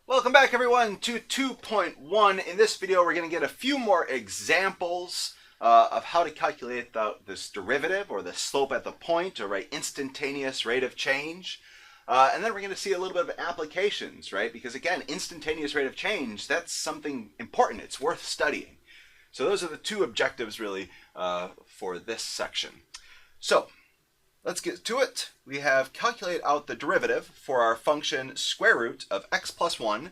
Welcome back everyone to 2.1. In this video we're going to get a few more examples of how to calculate this derivative or the slope at the point, or instantaneous rate of change. And then we're going to see a little bit of applications, right? Because again, instantaneous rate of change, that's something important. It's worth studying. So those are the two objectives really for this section. So let's get to it. We have calculate out the derivative for our function square root of x plus 1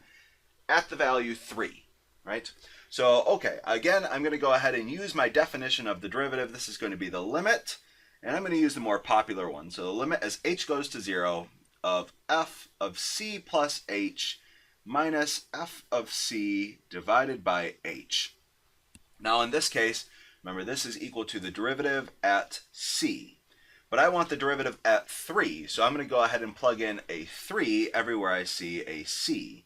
at the value 3, right? So, okay, again, I'm going to go ahead and use my definition of the derivative. This is going to be the limit, and I'm going to use the more popular one. So the limit as h goes to 0 of f of c plus h minus f of c divided by h. Now in this case, remember this is equal to the derivative at c. But I want the derivative at 3, so I'm going to go ahead and plug in a 3 everywhere I see a c.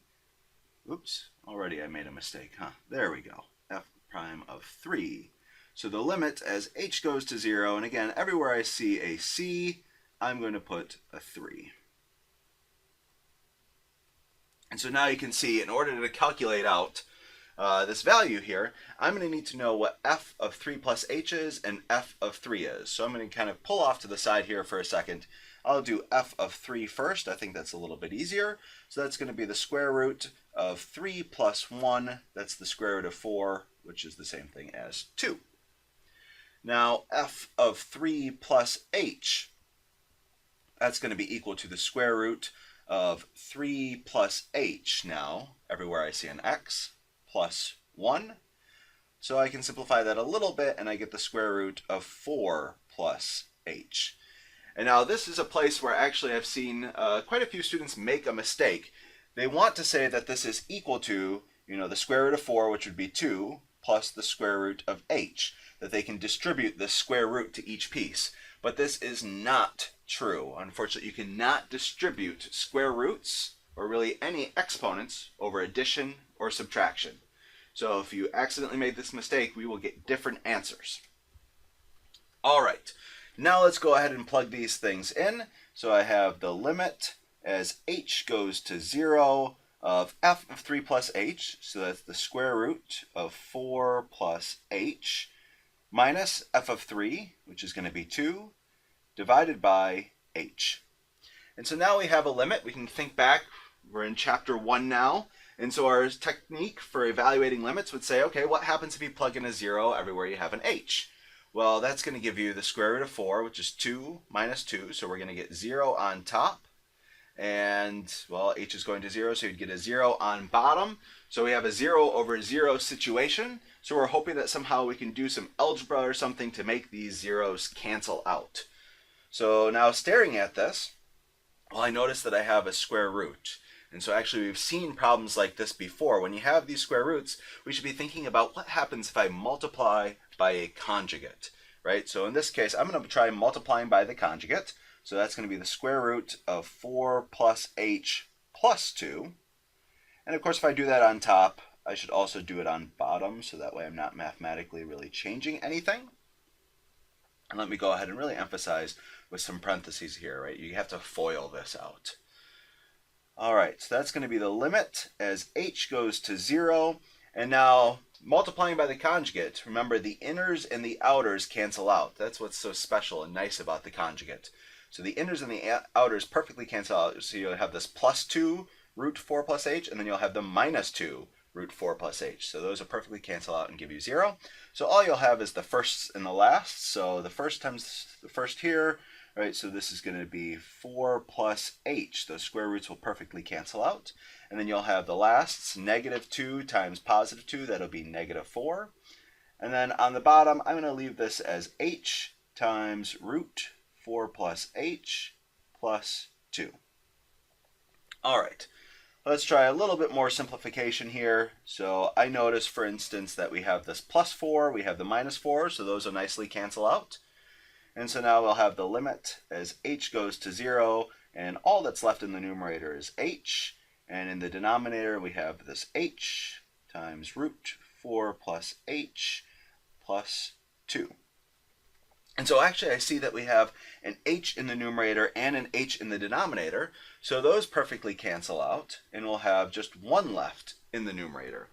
Oops, already I made a mistake, huh? There we go, f prime of 3. So the limit as h goes to 0, and again, everywhere I see a c, I'm going to put a 3. And so now you can see, in order to calculate out this value here, I'm going to need to know what f of 3 plus h is and f of 3 is. So I'm going to kind of pull off to the side here for a second. I'll do f of 3 first. I think that's a little bit easier. So that's going to be the square root of 3 plus 1. That's the square root of 4, which is the same thing as 2. Now f of 3 plus h, that's going to be equal to the square root of 3 plus h. Now, everywhere I see an x, plus 1. So I can simplify that a little bit and I get the square root of 4 plus h. And now this is a place where actually I've seen quite a few students make a mistake. They want to say that this is equal to, the square root of 4, which would be 2, plus the square root of h, that they can distribute the square root to each piece. But this is not true. Unfortunately, you cannot distribute square roots, or really any exponents, over addition or subtraction. So if you accidentally made this mistake, we will get different answers. All right, now let's go ahead and plug these things in. So I have the limit as h goes to 0 of f of 3 plus h, so that's the square root of 4 plus h, minus f of 3, which is going to be 2, divided by h. And so now we have a limit. We can think back. We're in chapter 1 now. And so our technique for evaluating limits would say, okay, what happens if you plug in a 0 everywhere you have an h? Well, that's going to give you the square root of 4, which is 2 minus 2. So we're going to get 0 on top. And, well, h is going to 0, so you'd get a 0 on bottom. So we have a 0 over 0 situation. So we're hoping that somehow we can do some algebra or something to make these zeros cancel out. So now staring at this, well, I notice that I have a square root. And so actually we've seen problems like this before. When you have these square roots, we should be thinking about what happens if I multiply by a conjugate, right? So in this case, I'm going to try multiplying by the conjugate. So that's going to be the square root of 4 plus h plus 2. And of course, if I do that on top, I should also do it on bottom, so that way I'm not mathematically really changing anything. And let me go ahead and really emphasize with some parentheses here, right? You have to FOIL this out. All right, so that's going to be the limit as h goes to 0. And now, multiplying by the conjugate, remember the inners and the outers cancel out. That's what's so special and nice about the conjugate. So the inners and the outers perfectly cancel out. So you'll have this plus 2 root 4 plus h, and then you'll have the minus 2 root 4 plus h. So those will perfectly cancel out and give you 0. So all you'll have is the first and the last. So the first times the first here. Right, so this is going to be 4 plus h. Those square roots will perfectly cancel out. And then you'll have the lasts, negative 2 times positive 2. That'll be negative 4. And then on the bottom, I'm going to leave this as h times root 4 plus h plus 2. All right, let's try a little bit more simplification here. So I notice, for instance, that we have this plus 4, we have the minus 4, so those will nicely cancel out. And so now we'll have the limit as h goes to 0, and all that's left in the numerator is h. And in the denominator, we have this h times root 4 plus h plus 2. And so actually I see that we have an h in the numerator and an h in the denominator, so those perfectly cancel out, and we'll have just 1 left in the numerator.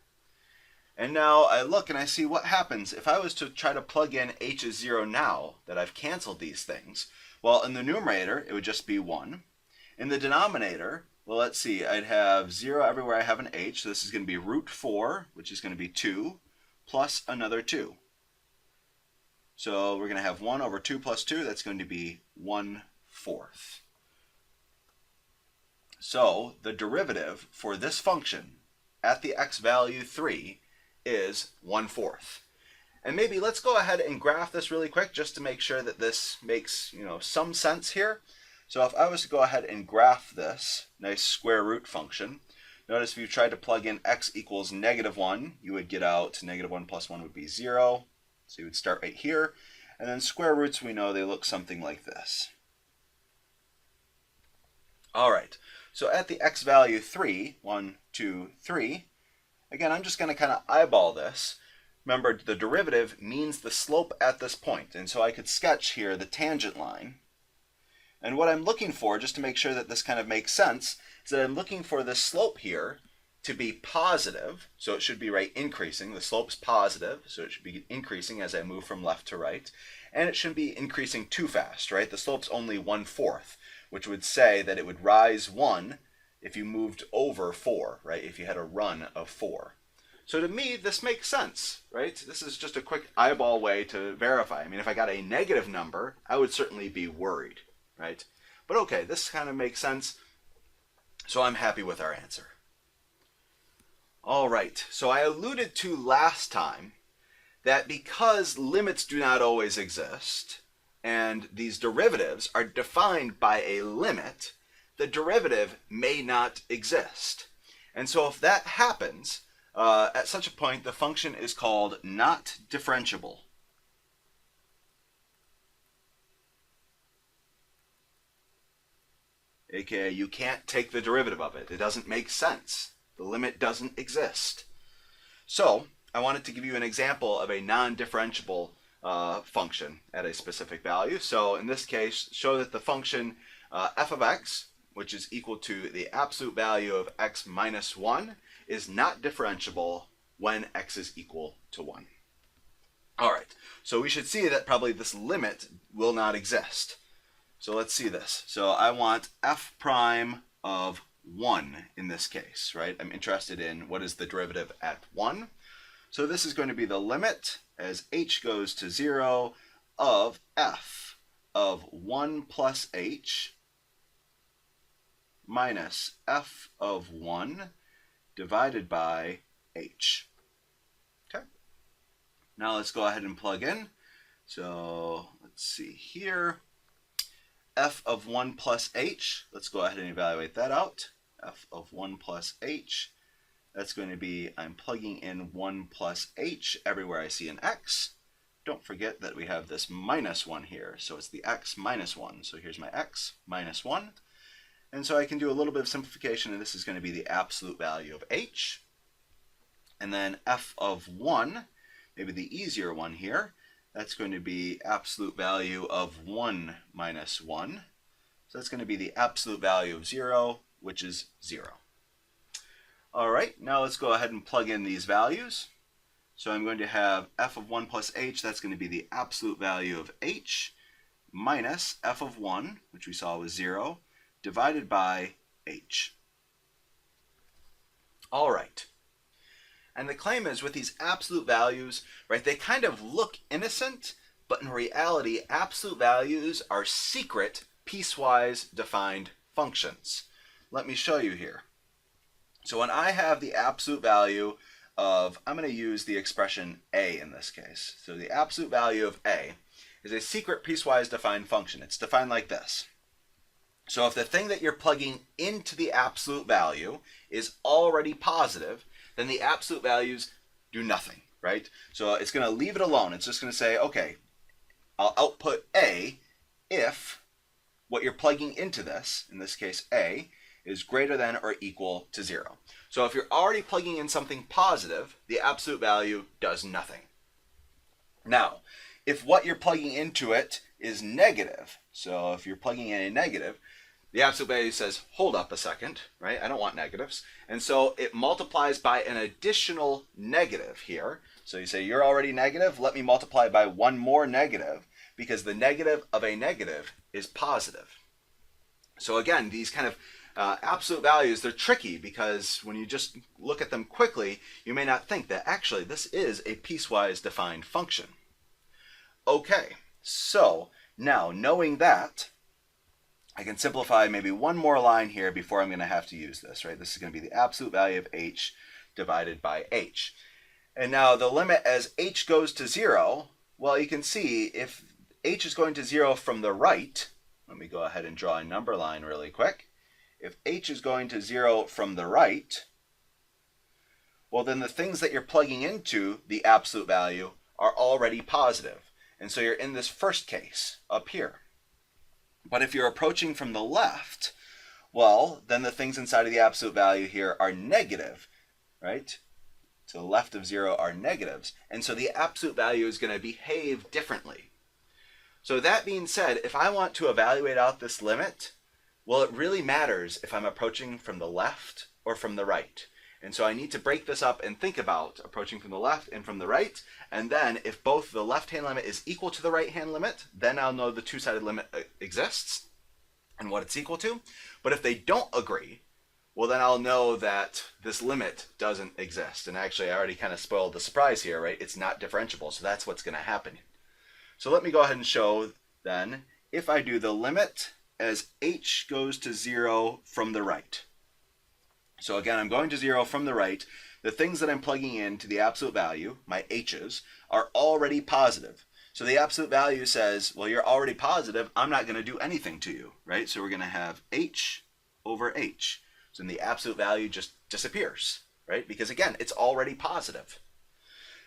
And now I look and I see what happens if I was to try to plug in h is 0 now that I've canceled these things. Well, in the numerator, it would just be 1. In the denominator, well, let's see, I'd have 0 everywhere I have an h, so this is going to be root 4, which is going to be 2, plus another 2. So we're going to have 1 over 2 plus 2, that's going to be 1/4. So the derivative for this function at the x value 3 is 1/4. And maybe let's go ahead and graph this really quick just to make sure that this makes, some sense here. So if I was to go ahead and graph this nice square root function, notice if you tried to plug in x equals -1, you would get out -1 plus 1 would be 0. So you would start right here. And then square roots, we know they look something like this. All right, so at the x value 3, 1, 2, 3, again, I'm just going to kind of eyeball this. Remember, the derivative means the slope at this point. And so I could sketch here the tangent line. And what I'm looking for, just to make sure that this kind of makes sense, is that I'm looking for the slope here to be positive. So it should be increasing. The slope's positive, so it should be increasing as I move from left to right. And it shouldn't be increasing too fast, right? The slope's only 1/4, which would say that it would rise 1 if you moved over 4, right? If you had a run of 4. So to me, this makes sense, right? This is just a quick eyeball way to verify. I mean, if I got a negative number, I would certainly be worried, right? But okay, this kind of makes sense. So I'm happy with our answer. All right, so I alluded to last time that because limits do not always exist, and these derivatives are defined by a limit, the derivative may not exist. And so if that happens, at such a point, the function is called not differentiable. AKA, you can't take the derivative of it. It doesn't make sense. The limit doesn't exist. So I wanted to give you an example of a non-differentiable function at a specific value. So in this case, show that the function f of x, which is equal to the absolute value of x minus 1, is not differentiable when x is equal to 1. All right, so we should see that probably this limit will not exist. So let's see this. So I want f prime of 1 in this case, right? I'm interested in what is the derivative at 1. So this is going to be the limit as h goes to 0 of f of 1 plus h minus f of 1 divided by h. Okay. Now let's go ahead and plug in. So let's see here. F of 1 plus h, let's go ahead and evaluate that out. F of 1 plus h, that's going to be, I'm plugging in 1 plus h everywhere I see an x. Don't forget that we have this minus 1 here, so it's the x minus 1. So here's my x minus 1. And so I can do a little bit of simplification, and this is going to be the absolute value of h. And then f of 1, maybe the easier one here, that's going to be absolute value of 1 minus 1. So that's going to be the absolute value of 0, which is 0. All right, now let's go ahead and plug in these values. So I'm going to have f of 1 plus h, that's going to be the absolute value of h, minus f of 1, which we saw was 0, divided by h. All right. And the claim is with these absolute values, right, they kind of look innocent, but in reality, absolute values are secret piecewise defined functions. Let me show you here. So when I have the absolute value of, I'm going to use the expression a in this case. So the absolute value of a is a secret piecewise defined function. It's defined like this. So if the thing that you're plugging into the absolute value is already positive, then the absolute values do nothing, right? So it's going to leave it alone. It's just going to say, okay, I'll output a if what you're plugging into this, in this case a, is greater than or equal to 0. So if you're already plugging in something positive, the absolute value does nothing. Now, if what you're plugging into it is negative, so if you're plugging in a negative, the absolute value says, hold up a second, right? I don't want negatives. And so it multiplies by an additional negative here. So you say, you're already negative, let me multiply by one more negative, because the negative of a negative is positive. So again, these kind of absolute values, they're tricky because when you just look at them quickly, you may not think that actually this is a piecewise defined function. Okay, so now knowing that, I can simplify maybe one more line here before I'm going to have to use this, right? This is going to be the absolute value of h divided by h. And now the limit as h goes to 0, well, you can see if h is going to 0 from the right, let me go ahead and draw a number line really quick. If h is going to 0 from the right, well, then the things that you're plugging into the absolute value are already positive. And so you're in this first case up here. But if you're approaching from the left, well, then the things inside of the absolute value here are negative, right? To the left of 0 are negatives. And so the absolute value is going to behave differently. So that being said, if I want to evaluate out this limit, well, it really matters if I'm approaching from the left or from the right. And so I need to break this up and think about approaching from the left and from the right. And then if both the left-hand limit is equal to the right-hand limit, then I'll know the two-sided limit exists and what it's equal to. But if they don't agree, well, then I'll know that this limit doesn't exist. And actually, I already kind of spoiled the surprise here, right? It's not differentiable, so that's what's going to happen. So let me go ahead and show then, if I do the limit as h goes to 0 from the right. So again, I'm going to 0 from the right. The things that I'm plugging into the absolute value, my h's, are already positive. So the absolute value says, well, you're already positive. I'm not going to do anything to you, right? So we're going to have h over h. So then the absolute value just disappears, right? Because again, it's already positive.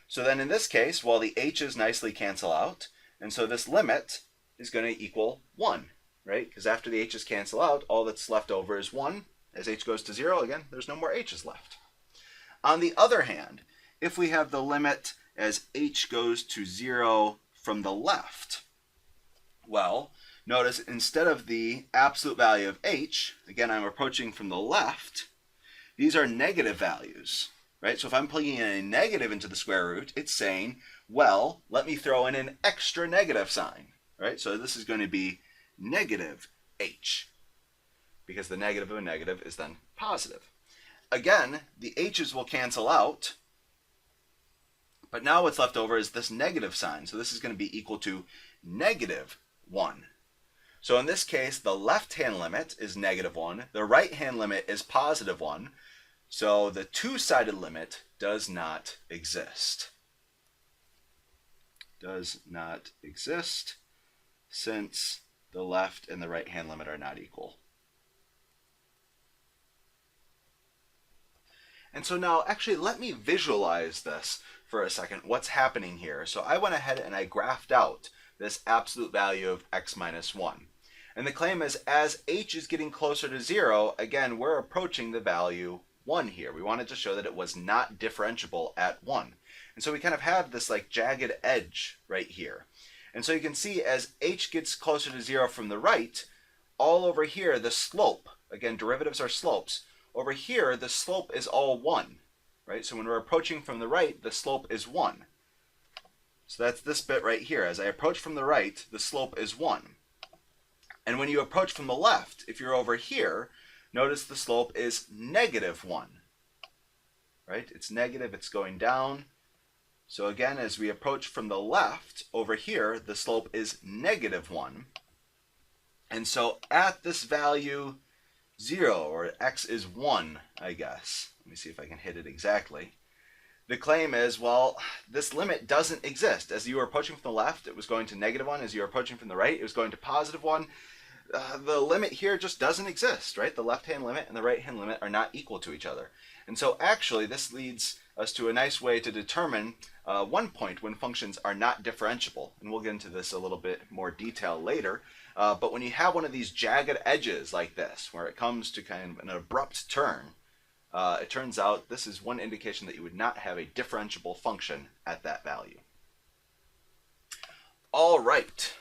So then in this case, well, the h's nicely cancel out. And so this limit is going to equal 1, right? Because after the h's cancel out, all that's left over is 1. As h goes to 0, again, there's no more h's left. On the other hand, if we have the limit as h goes to 0 from the left, well, notice instead of the absolute value of h, again, I'm approaching from the left, these are negative values, right? So if I'm plugging in a negative into the square root, it's saying, well, let me throw in an extra negative sign, right? So this is going to be negative h, because the negative of a negative is then positive. Again, the h's will cancel out, but now what's left over is this negative sign. So this is going to be equal to negative 1. So in this case, the left-hand limit is negative 1. The right-hand limit is positive 1. So the two-sided limit does not exist. Does not exist since the left and the right-hand limit are not equal. And so now, actually, let me visualize this for a second, what's happening here. So I went ahead and I graphed out this absolute value of x minus 1. And the claim is as h is getting closer to 0, again, we're approaching the value 1 here. We wanted to show that it was not differentiable at 1. And so we kind of have this like jagged edge right here. And so you can see as h gets closer to 0 from the right, all over here, the slope, again, derivatives are slopes, over here, the slope is all 1, right? So when we're approaching from the right, the slope is 1. So that's this bit right here. As I approach from the right, the slope is 1. And when you approach from the left, if you're over here, notice the slope is negative 1, right? It's negative, it's going down. So again, as we approach from the left, over here, the slope is negative 1. And so at this value 0, or x is 1, I guess. Let me see if I can hit it exactly. The claim is, well, this limit doesn't exist. As you were approaching from the left, it was going to negative 1. As you were approaching from the right, it was going to positive 1. The limit here just doesn't exist, right? The left-hand limit and the right-hand limit are not equal to each other. And so actually, this leads us to a nice way to determine one point when functions are not differentiable. And we'll get into this a little bit more detail later. But when you have one of these jagged edges like this, where it comes to kind of an abrupt turn, it turns out this is one indication that you would not have a differentiable function at that value. All right.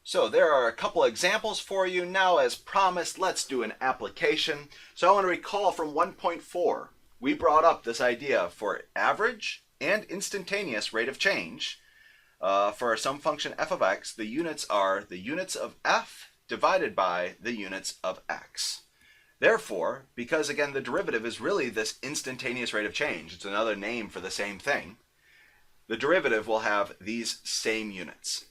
So there are a couple examples for you. Now, as promised, let's do an application. So I want to recall from 1.4, we brought up this idea for average and instantaneous rate of change. For some function f of x, the units are the units of f divided by the units of x. Therefore, because again the derivative is really this instantaneous rate of change, it's another name for the same thing, the derivative will have these same units.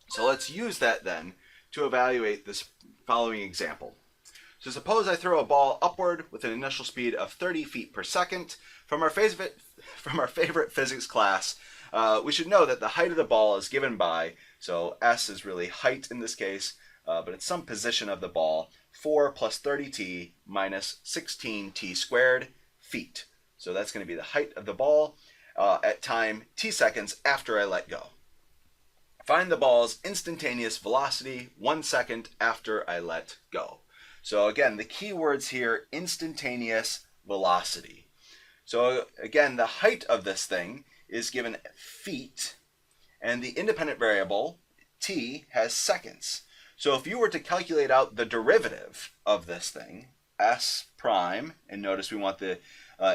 So let's use that then to evaluate this following example. So suppose I throw a ball upward with an initial speed of 30 feet per second. From our favorite physics class, we should know that the height of the ball is given by, so s is really height in this case, but it's some position of the ball, 4 plus 30t minus 16t squared feet. So that's going to be the height of the ball at time t seconds after I let go. Find the ball's instantaneous velocity 1 second after I let go. So again, the key words here, instantaneous velocity. So again, the height of this thing is given feet, and the independent variable, t, has seconds. So if you were to calculate out the derivative of this thing, s prime, and notice we want the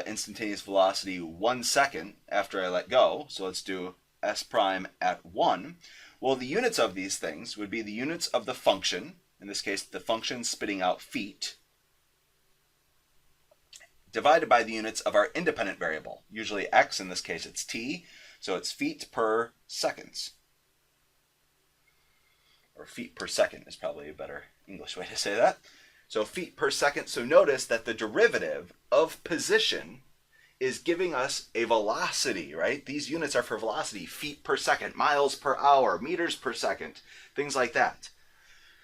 instantaneous velocity 1 second after I let go, so let's do s prime at 1. Well, the units of these things would be the units of the function, in this case the function spitting out feet, divided by the units of our independent variable, usually x, in this case it's t, so it's feet per seconds. Or feet per second is probably a better English way to say that. So feet per second, so notice that the derivative of position is giving us a velocity, right? These units are for velocity, feet per second, miles per hour, meters per second, things like that.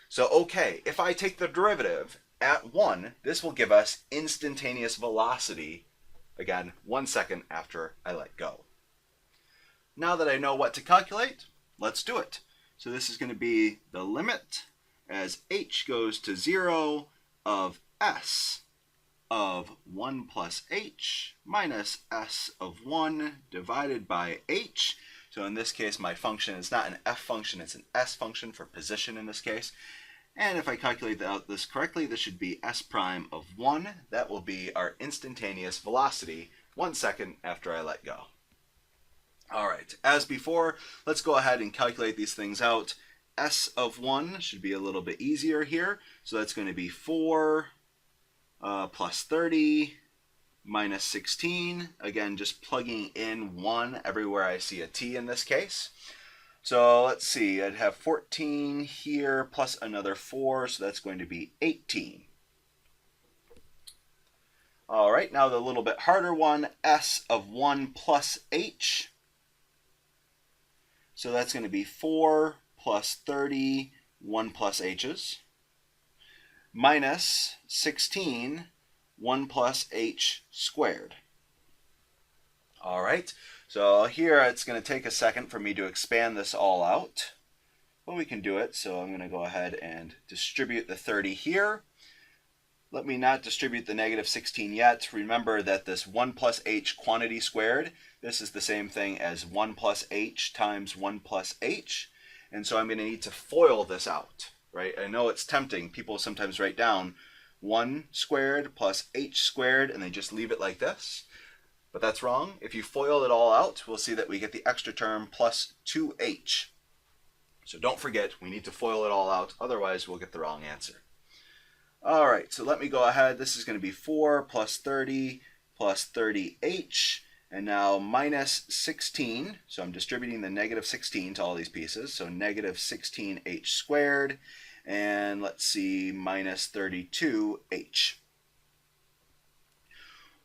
So okay, if I take the derivative at 1, this will give us instantaneous velocity, again, 1 second after I let go. Now that I know what to calculate, let's do it. So this is going to be the limit as h goes to 0 of s of 1 plus h minus s of 1 divided by h. So in this case, my function is not an f function, it's an s function for position in this case. And if I calculate out this correctly, this should be s prime of 1. That will be our instantaneous velocity 1 second after I let go. All right, as before, let's go ahead and calculate these things out. S of 1 should be a little bit easier here. So that's going to be 4 plus 30 minus 16. Again, just plugging in 1 everywhere I see a t in this case. So let's see, I'd have 14 here plus another 4, so that's going to be 18. All right, now the little bit harder one, s of 1 plus h. So that's going to be 4 plus 30, 1 plus h's, minus 16, 1 plus h squared. All right, so here it's going to take a second for me to expand this all out. But we can do it, so I'm going to go ahead and distribute the 30 here. Let me not distribute the negative 16 yet. Remember that this 1 plus h quantity squared, this is the same thing as 1 plus h times 1 plus h. And so I'm going to need to FOIL this out, right? I know it's tempting. People sometimes write down 1 squared plus h squared, and they just leave it like this. But that's wrong. If you FOIL it all out, we'll see that we get the extra term plus 2h. So don't forget, we need to FOIL it all out, otherwise we'll get the wrong answer. All right, so let me go ahead. This is going to be 4 plus 30 plus 30h, and now minus 16. So I'm distributing the negative 16 to all these pieces. So negative 16h squared, and let's see, minus 32h.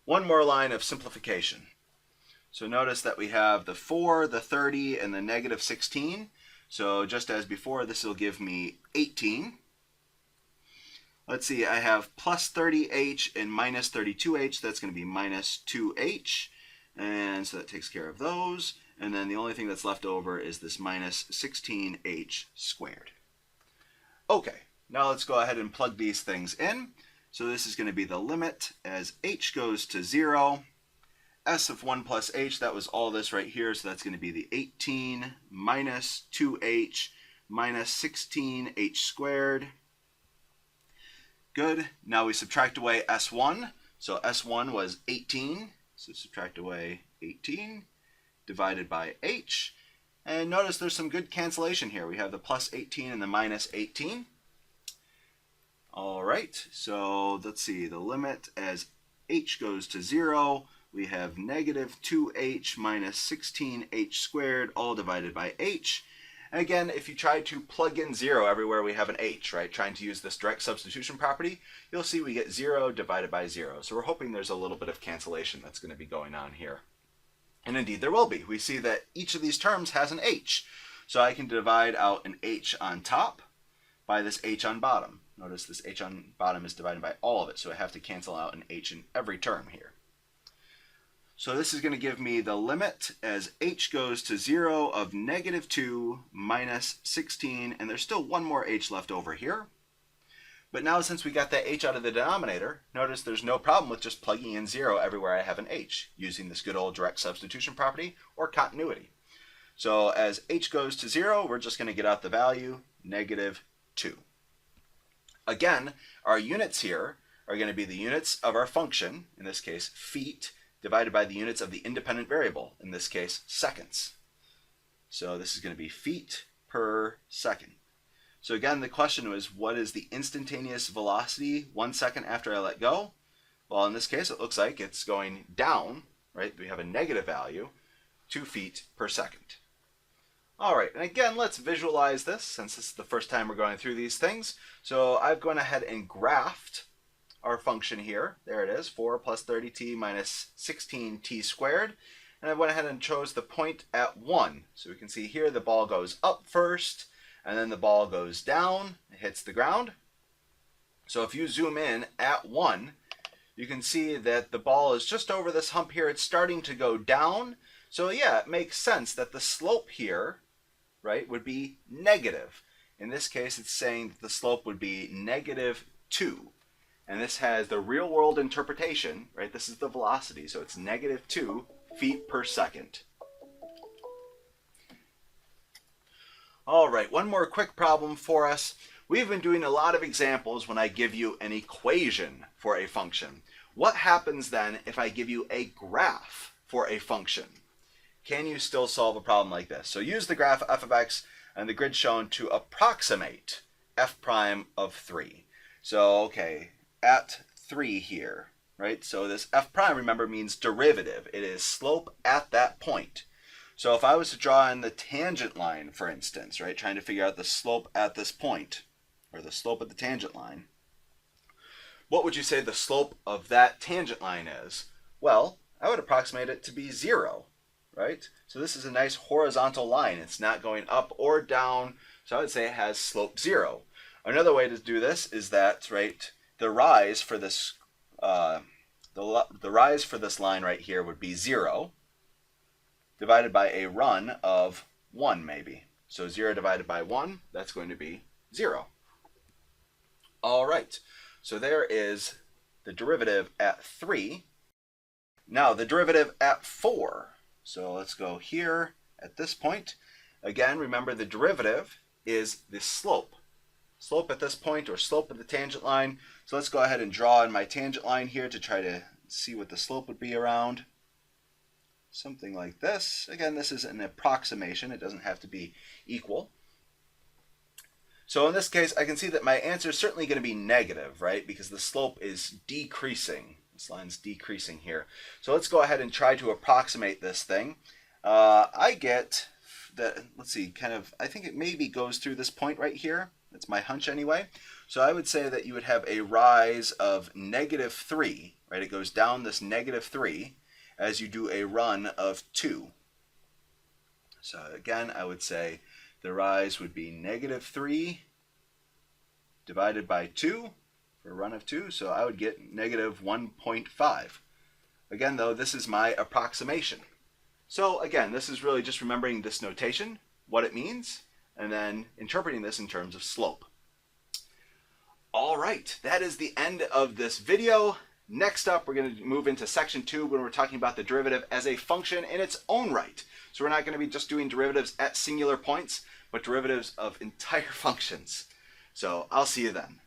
One more line of simplification. So notice that we have the 4, the 30, and the negative 16. So just as before, this will give me 18. Let's see, I have plus 30h and minus 32h. That's going to be minus 2h. And so that takes care of those. And then the only thing that's left over is this minus 16h squared. Okay, now let's go ahead and plug these things in. So this is going to be the limit as h goes to 0. s of 1 plus h, that was all this right here, so that's going to be the 18 minus 2h minus 16h squared. Good. Now we subtract away s1. So s1 was 18, so subtract away 18 divided by h. And notice there's some good cancellation here. We have the plus 18 and the minus 18. All right, so let's see, the limit as h goes to 0, we have negative 2h minus 16h squared, all divided by h. And again, if you try to plug in 0 everywhere we have an h, right, trying to use this direct substitution property, you'll see we get 0 divided by 0. So we're hoping there's a little bit of cancellation that's going to be going on here. And indeed there will be. We see that each of these terms has an h. So I can divide out an h on top by this h on bottom. Notice this h on bottom is divided by all of it, so I have to cancel out an h in every term here. So this is going to give me the limit as h goes to 0 of negative 2 minus 16, and there's still one more h left over here. But now since we got that h out of the denominator, notice there's no problem with just plugging in 0 everywhere I have an h, using this good old direct substitution property or continuity. So as h goes to 0, we're just going to get out the value, negative 2. Again, our units here are going to be the units of our function, in this case feet, divided by the units of the independent variable, in this case seconds. So this is going to be feet per second. So again, the question was, what is the instantaneous velocity 1 second after I let go? Well, in this case, it looks like it's going down, right? We have a negative value, 2 feet per second. All right, and again, let's visualize this since this is the first time we're going through these things. So I've gone ahead and graphed our function here. There it is, 4 plus 30t minus 16t squared. And I went ahead and chose the point at 1. So we can see here the ball goes up first, and then the ball goes down, it hits the ground. So if you zoom in at 1, you can see that the ball is just over this hump here. It's starting to go down. So yeah, it makes sense that the slope here, right, would be negative. In this case, it's saying that the slope would be negative 2. And this has the real world interpretation, right? This is the velocity, so it's negative 2 feet per second. All right, one more quick problem for us. We've been doing a lot of examples when I give you an equation for a function. What happens then if I give you a graph for a function? Can you still solve a problem like this? So use the graph f of x and the grid shown to approximate f prime of 3. So, okay, at 3 here, right? So this f prime, remember, means derivative. It is slope at that point. So if I was to draw in the tangent line, for instance, right, trying to figure out the slope at this point, or the slope of the tangent line, what would you say the slope of that tangent line is? Well, I would approximate it to be 0. Right? So this is a nice horizontal line. It's not going up or down. So I would say it has slope 0. Another way to do this is that, right, the rise for this the rise for this line right here would be 0 divided by a run of 1 maybe. So 0 divided by 1, that's going to be 0. All right. So there is the derivative at 3. Now the derivative at 4. So let's go here at this point. Again, remember the derivative is the slope. Slope at this point, or slope of the tangent line. So let's go ahead and draw in my tangent line here to try to see what the slope would be around. Something like this. Again, this is an approximation. It doesn't have to be equal. So in this case, I can see that my answer is certainly going to be negative, right? Because the slope is decreasing. This line's decreasing here. So let's go ahead and try to approximate this thing. I get that, let's see, kind of, I think it maybe goes through this point right here. That's my hunch anyway. So I would say that you would have a rise of negative 3, right? It goes down this negative 3 as you do a run of 2. So again, I would say the rise would be negative 3 divided by 2. A run of 2, so I would get negative 1.5. Again, though, this is my approximation. So again, this is really just remembering this notation, what it means, and then interpreting this in terms of slope. All right, that is the end of this video. Next up, we're going to move into section 2 when we're talking about the derivative as a function in its own right. So we're not going to be just doing derivatives at singular points, but derivatives of entire functions. So I'll see you then.